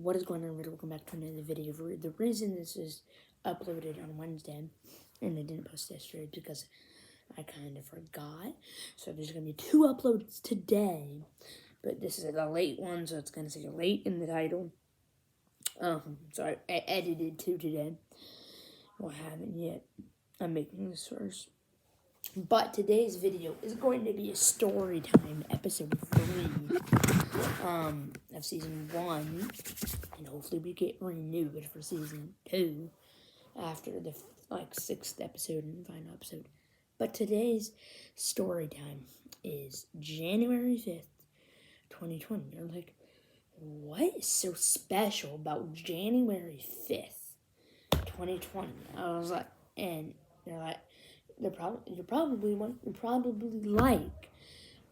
What is going on, everybody? Welcome back to another video. The reason this is uploaded on Wednesday and I didn't post yesterday is because I kind of forgot. So there's going to be 2 uploads today, but this is a late one, so it's going to say late in the title. So I edited 2 today. Well, I haven't yet. I'm making this first. But today's video is going to be a story time, episode 3 of season 1, and hopefully we get renewed for season 2 after the 6th episode and final episode. But today's story time is January 5th, 2020. You're like, what is so special about January 5th, 2020? I was like, and they're like, you're probably like,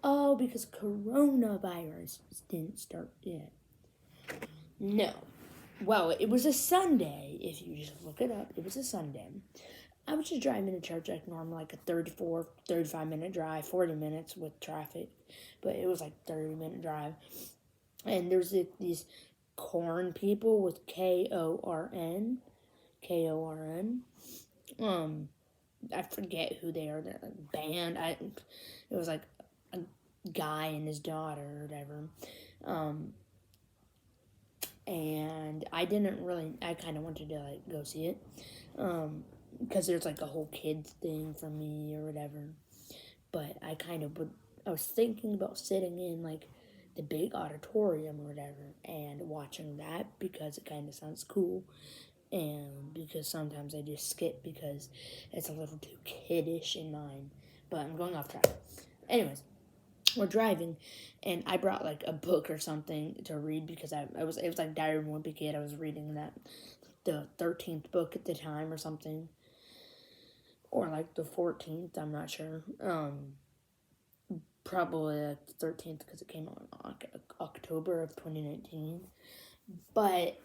oh, because coronavirus didn't start yet. No. Well, it was a Sunday. If you just look it up, it was a Sunday. I was just driving to church like normal, like a 35-minute drive, 40 minutes with traffic. But it was like 30-minute drive. And there's these corn people with K-O-R-N. I forget who they are. They're like band. It was like a guy and his daughter or whatever. And I kind of wanted to like go see it. Because there's like a whole kids thing for me or whatever. But I was thinking about sitting in like the big auditorium or whatever and watching that because it kind of sounds cool. And because sometimes I just skip because it's a little too kiddish in mine. But I'm going off track. Anyways, we're driving, and I brought like a book or something to read because it was like Diary of a Wimpy Kid. I was reading that, the 13th book at the time or something. Or like the 14th, I'm not sure. Probably like the 13th because it came out in October of 2019. But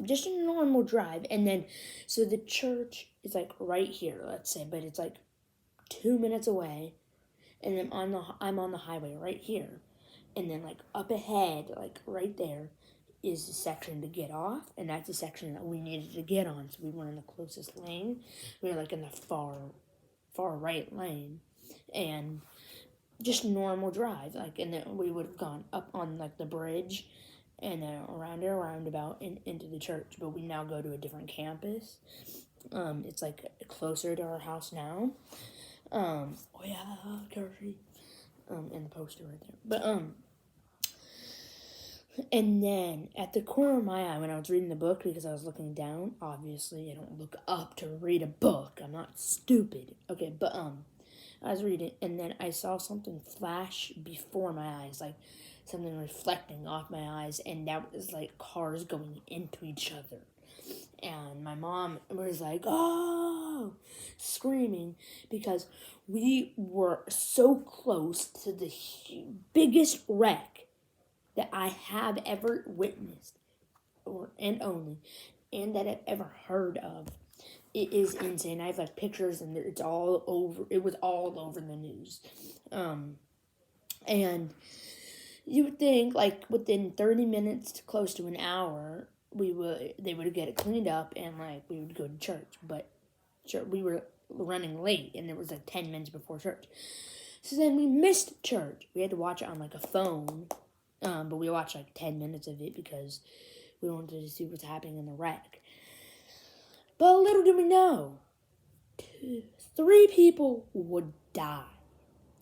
just a normal drive, and then so the church is like right here, let's say, but it's like 2 minutes away, and then I'm on the highway right here, and then like up ahead, like right there, is the section to get off, and that's the section that we needed to get on, so we went in the closest lane. We were like in the far right lane, and just normal drive, like, and then we would have gone up on like the bridge and then around a roundabout and into the church. But we now go to a different campus. It's like closer to our house now. Oh yeah, Kerry. And the poster right there. But and then at the corner of my eye, when I was reading the book, because I was looking down, obviously I don't look up to read a book. I'm not stupid. Okay, but I was reading, and then I saw something flash before my eyes, like something reflecting off my eyes, and that was like cars going into each other. And my mom was like, oh, screaming, because we were so close to the biggest wreck that I have ever witnessed, and that I've ever heard of. It is insane. I have like pictures, and it's all over. It was all over the news. And you would think like within 30 minutes to close to an hour, they would get it cleaned up, and like we would go to church. But we were running late, and it was like 10 minutes before church. So then we missed church. We had to watch it on like a phone, but we watched like 10 minutes of it because we wanted to see what's happening in the wreck. But little did we know, 3 people would die.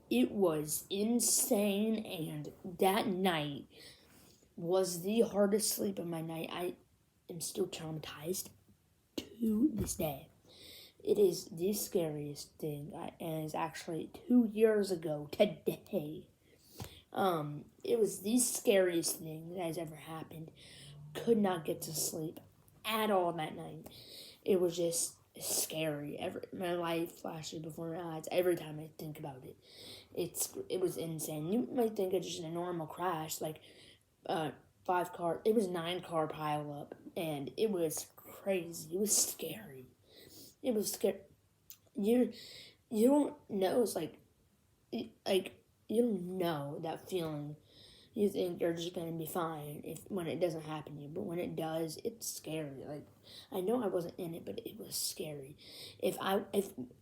It was insane, and that night was the hardest sleep of my night. I am still traumatized to this day. It is the scariest thing, and it's actually 2 years ago today. It was the scariest thing that has ever happened. Could not get to sleep at all that night. It was just scary. My life flashes before my eyes every time I think about it. It was insane. You might think it's just a normal crash, like 5-car. It was 9-car pile up, and it was crazy. It was scary. It was scary. You don't know. It's like you don't know that feeling You think you're just gonna be fine when it doesn't happen to you, but when it does, it's scary. Like, I know I wasn't in it, but it was scary. If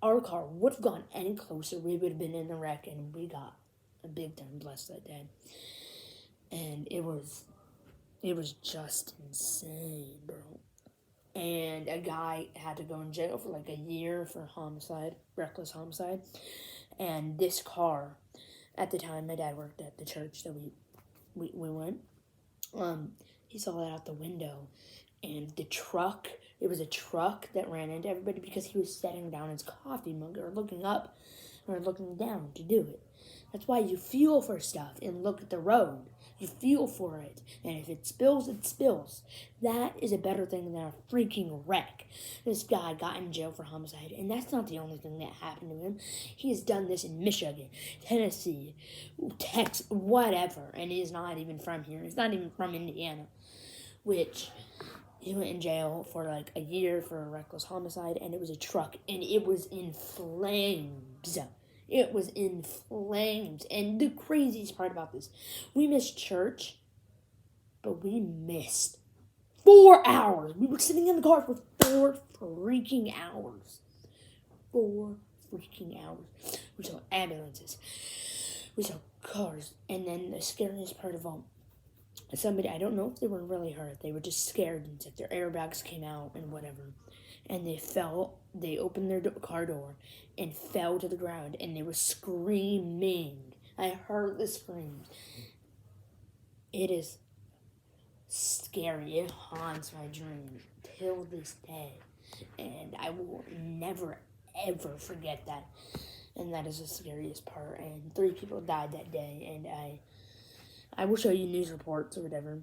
our car would have gone any closer, we would have been in a wreck, and we got a big time blessed that day. And it was just insane, bro. And a guy had to go in jail for like a year for homicide, reckless homicide. And this car, at the time, my dad worked at the church that we went. He saw it out the window, and the truck. It was a truck that ran into everybody because he was setting down his coffee mug or looking up or looking down to do it. That's why you feel for stuff and look at the road. You feel for it. And if it spills, it spills. That is a better thing than a freaking wreck. This guy got in jail for homicide, and that's not the only thing that happened to him. He has done this in Michigan, Tennessee, Texas, whatever. And he's not even from here. He's not even from Indiana. Which, he went in jail for like a year for a reckless homicide, and it was a truck, and it was in flames. It was in flames. And the craziest part about this, we missed church, but we missed 4 hours. We were sitting in the car for 4 freaking hours. 4 freaking hours. We saw ambulances. We saw cars. And then the scariest part of all, somebody, I don't know if they were really hurt. They were just scared and said their airbags came out and whatever. And they opened their car door and fell to the ground, and they were screaming. I heard the screams. It is scary. It haunts my dream till this day. And I will never, ever forget that. And that is the scariest part. And 3 people died that day. And I will show you news reports or whatever.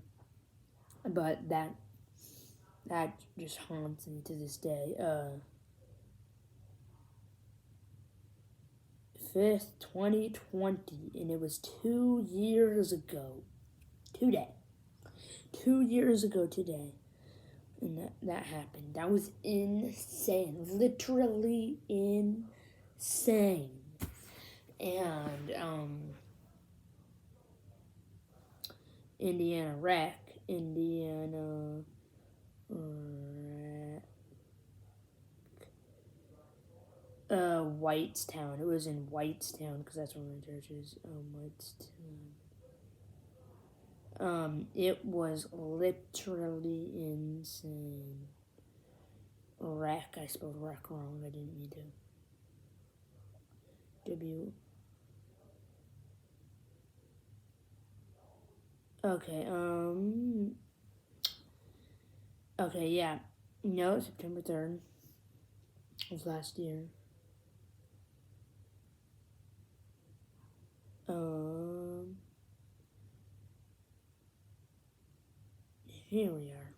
But that just haunts me to this day. 5th, 2020, and it was 2 years ago today. 2 years ago today, and that happened. That was insane, literally insane. And Indiana wreck, Indiana Whitestown. It was in Whitestown because that's where my church is. Whitestown. It was literally insane. Wreck. I spelled wreck wrong. I didn't mean to. Okay. Okay. Yeah. No, September 3rd. It was last year. Here we are.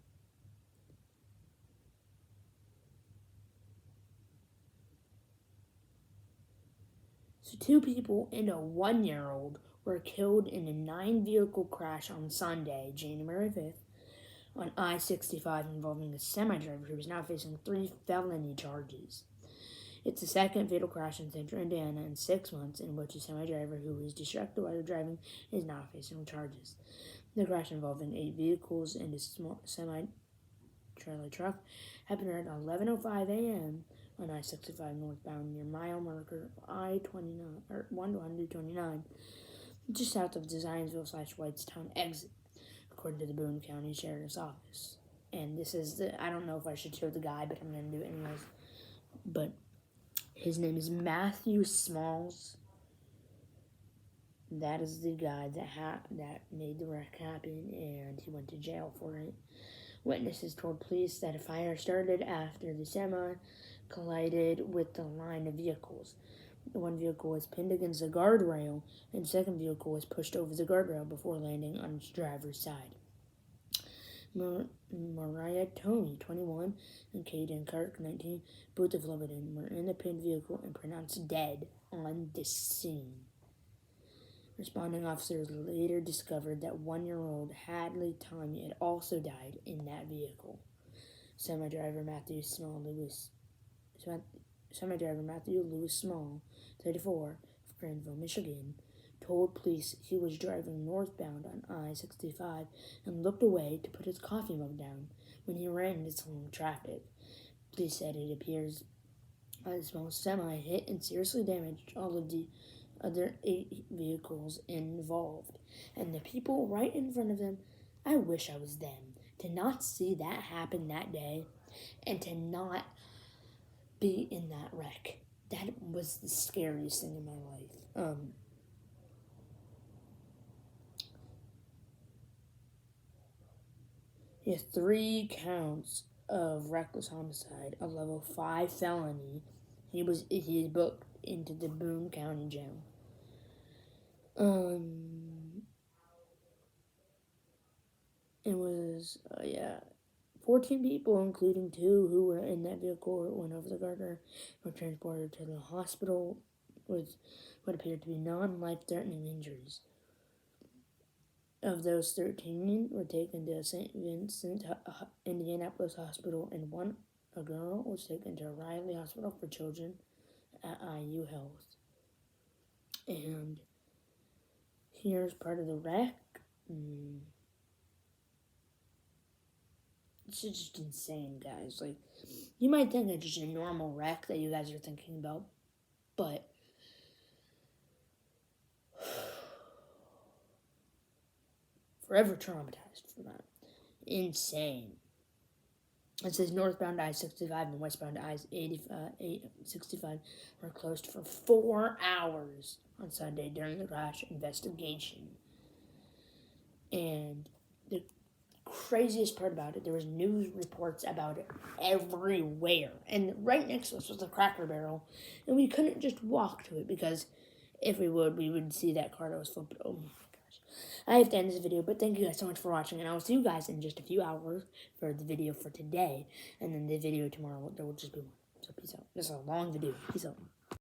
So 2 people and a 1-year-old were killed in a 9-vehicle crash on Sunday, January 5th, on I-65 involving a semi-driver who is now facing 3 felony charges. It's the second fatal crash in central Indiana in 6 months in which a semi-driver who was distracted while driving is now facing charges. The crash involving 8 vehicles and a small semi-trailer truck happened around 11:05 a.m. on I-65 northbound near mile marker I-29 or 129, just south of the Zionsville/Whitestown exit, according to the Boone County Sheriff's Office. And this is I don't know if I should show the guy, but I'm going to do it anyways. But his name is Matthew Smalls. That is the guy that made the wreck happen, and he went to jail for it. Witnesses told police that a fire started after the semi collided with the line of vehicles. One vehicle was pinned against the guardrail, and the second vehicle was pushed over the guardrail before landing on its driver's side. Mariah Tomey, 21, and Caden Kirk, 19, both of Lebanon, were in the pinned vehicle and pronounced dead on the scene. Responding officers later discovered that 1-year-old Hadley Tomey had also died in that vehicle. Semi-driver Matthew Lewis Small, 34, of Granville, Michigan, told police he was driving northbound on I-65 and looked away to put his coffee mug down when he ran into some traffic. Police said it appears a small semi hit and seriously damaged all of the other 8 vehicles involved. And the people right in front of them, I wish I was them. To not see that happen that day and to not be in that wreck. That was the scariest thing in my life. He has 3 counts of reckless homicide, a level 5 felony. He is booked into the Boone County Jail. It was 14 people, including 2 who were in that vehicle, went over the guardrail, were transported to the hospital with what appeared to be non-life-threatening injuries. Of those, 13 were taken to St. Vincent, Indianapolis Hospital, and a girl, was taken to Riley Hospital for Children at IU Health. And here's part of the wreck. It's just insane, guys. Like, you might think it's just a normal wreck that you guys are thinking about, but forever traumatized for that. Insane. It says northbound I-65 and westbound I-65 were closed for 4 hours on Sunday during the crash investigation. And the craziest part about it, there was news reports about it everywhere. And right next to us was a Cracker Barrel, and we couldn't just walk to it because if we would see that car that was flipped. Oh my gosh. I have to end this video, but thank you guys so much for watching, and I will see you guys in just a few hours for the video for today, and then the video tomorrow, there will just be one. So peace out. This is a long video. Peace out.